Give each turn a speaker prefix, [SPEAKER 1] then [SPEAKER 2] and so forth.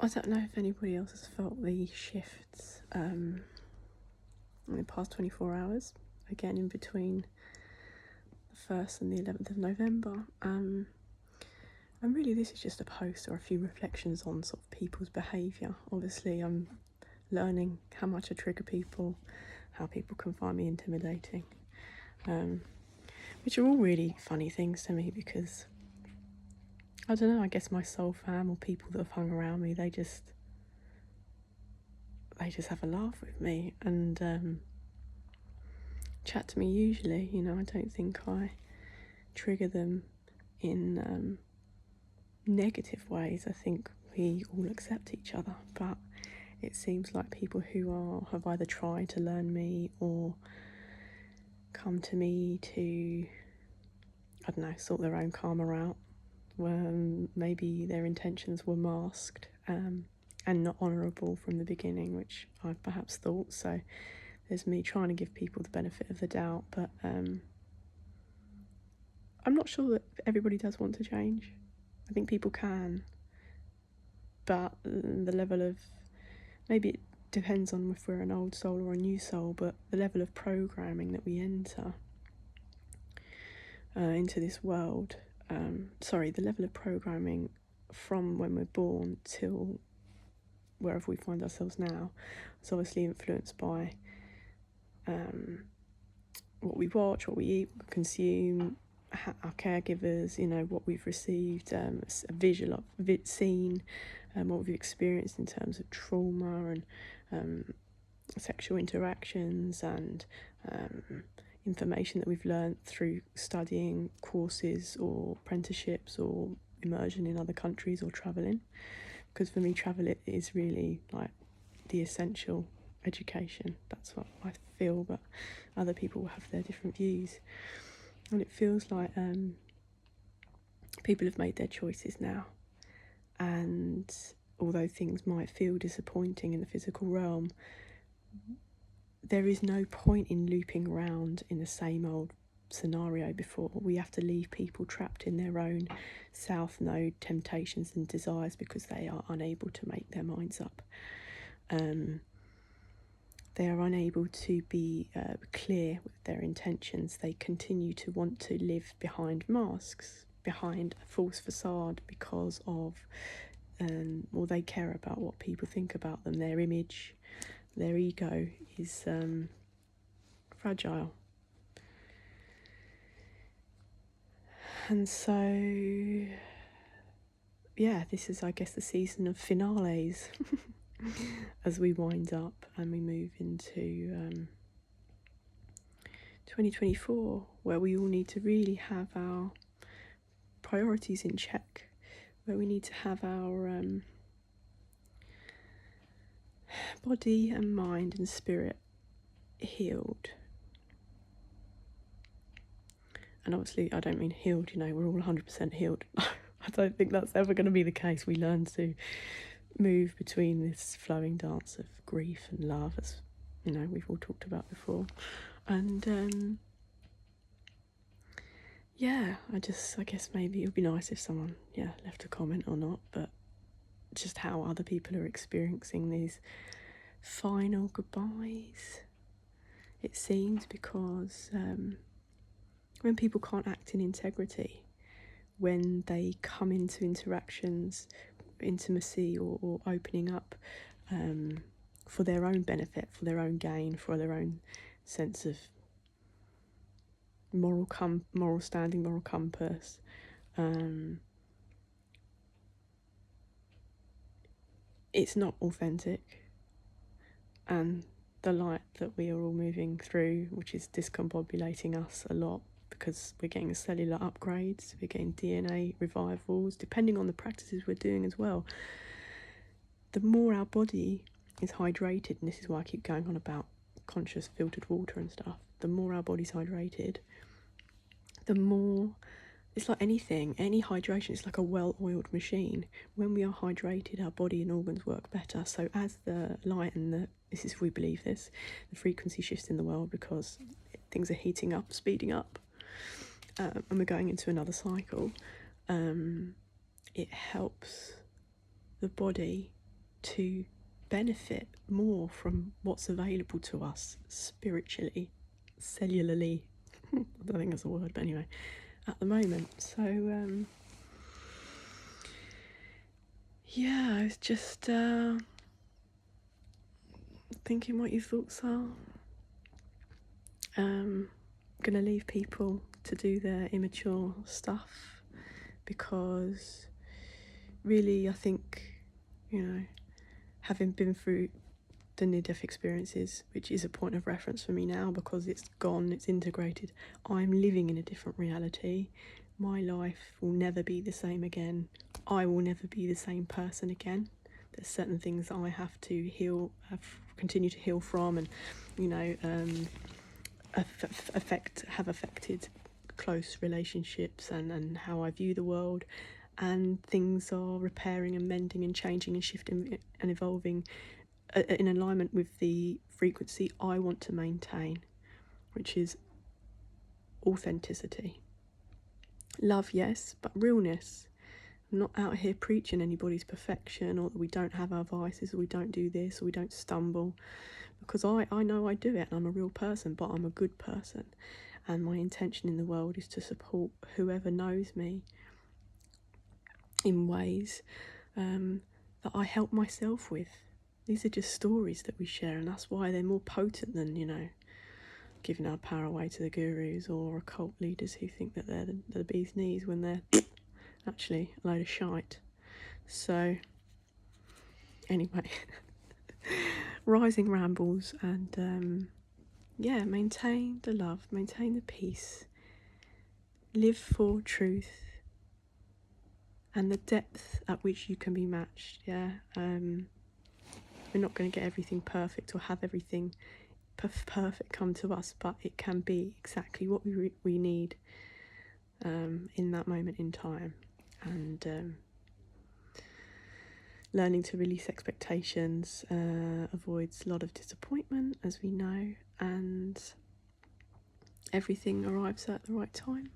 [SPEAKER 1] I don't know if anybody else has felt the shifts in the past 24 hours, again in between the 1st and the 11th of November. And really this is just a post or a few reflections on sort of people's behaviour. Obviously I'm learning how much I trigger people, how people can find me intimidating, which are all really funny things to me because, I don't know, I guess my soul fam or people that have hung around me, they just have a laugh with me and chat to me usually. You know, I don't think I trigger them in negative ways. I think we all accept each other, but it seems like people who have either tried to learn me or come to me to, I don't know, sort their own karma out, where maybe their intentions were masked and not honourable from the beginning, which I perhaps thought. So there's me trying to give people the benefit of the doubt, but I'm not sure that everybody does want to change. I think people can, but the level of, maybe it depends on if we're an old soul or a new soul, but the level of programming that we enter into this world, the level of programming from when we're born till wherever we find ourselves now is obviously influenced by what we watch, what we eat, what we consume, our caregivers, you know, what we've received, a visual of seen, what we've experienced in terms of trauma and sexual interactions and information that we've learned through studying courses or apprenticeships or immersion in other countries or travelling. Because for me, travel is really like the essential education. That's what I feel, but other people have their different views. And it feels like people have made their choices now. And although things might feel disappointing in the physical realm, there is no point in looping around in the same old scenario before. We have to leave people trapped in their own south node temptations and desires because they are unable to make their minds up. They are unable to be clear with their intentions. They continue to want to live behind masks, behind a false facade because of, or they care about what people think about them. Their image, their ego is fragile. And so, yeah, this is, I guess, the season of finales as we wind up and we move into 2024, where we all need to really have our priorities in check, where we need to have our body and mind and spirit healed. And obviously I don't mean healed, you know, we're all 100% healed. I don't think that's ever going to be the case. We learn to move between this flowing dance of grief and love, as you know, we've all talked about before. And yeah, I guess maybe it would be nice if someone left a comment or not, but just how other people are experiencing these final goodbyes, it seems, because when people can't act in integrity, when they come into interactions, intimacy or opening up for their own benefit, for their own gain, for their own sense of moral standing, moral compass, it's not authentic. And the light that we are all moving through, which is discombobulating us a lot, because we're getting cellular upgrades, we're getting DNA revivals, depending on the practices we're doing as well. The more our body is hydrated, and this is why I keep going on about conscious filtered water and stuff, the more our body's hydrated, the more, it's like anything, any hydration, it's like a well-oiled machine. When we are hydrated, our body and organs work better. So as the light and this is if we believe this, the frequency shifts in the world because things are heating up, speeding up, and we're going into another cycle, it helps the body to benefit more from what's available to us spiritually, cellularly. I don't think that's a word, but anyway, at the moment. So yeah, I was just thinking what your thoughts are. Gonna leave people to do their immature stuff, because really I think, you know, having been through the near-death experiences, which is a point of reference for me now because it's gone, it's integrated, I'm living in a different reality. My life will never be the same again. I will never be the same person again. There's certain things that I have to heal, continue to heal from, and, you know, have affected close relationships and how I view the world, and things are repairing and mending and changing and shifting and evolving in alignment with the frequency I want to maintain, which is authenticity. Love, yes, but realness. I'm not out here preaching anybody's perfection, or that we don't have our vices, or we don't do this, or we don't stumble, because I know I do it and I'm a real person, but I'm a good person, and my intention in the world is to support whoever knows me in ways that I help myself with. These are just stories that we share, and that's why they're more potent than, you know, giving our power away to the gurus or occult leaders who think that they're the bee's knees when they're actually a load of shite. So anyway, rising rambles, and yeah, maintain the love, maintain the peace, live for truth and the depth at which you can be matched. Yeah, we're not going to get everything perfect or have everything perfect come to us, but it can be exactly what we need in that moment in time. And learning to release expectations avoids a lot of disappointment, as we know, and everything arrives at the right time.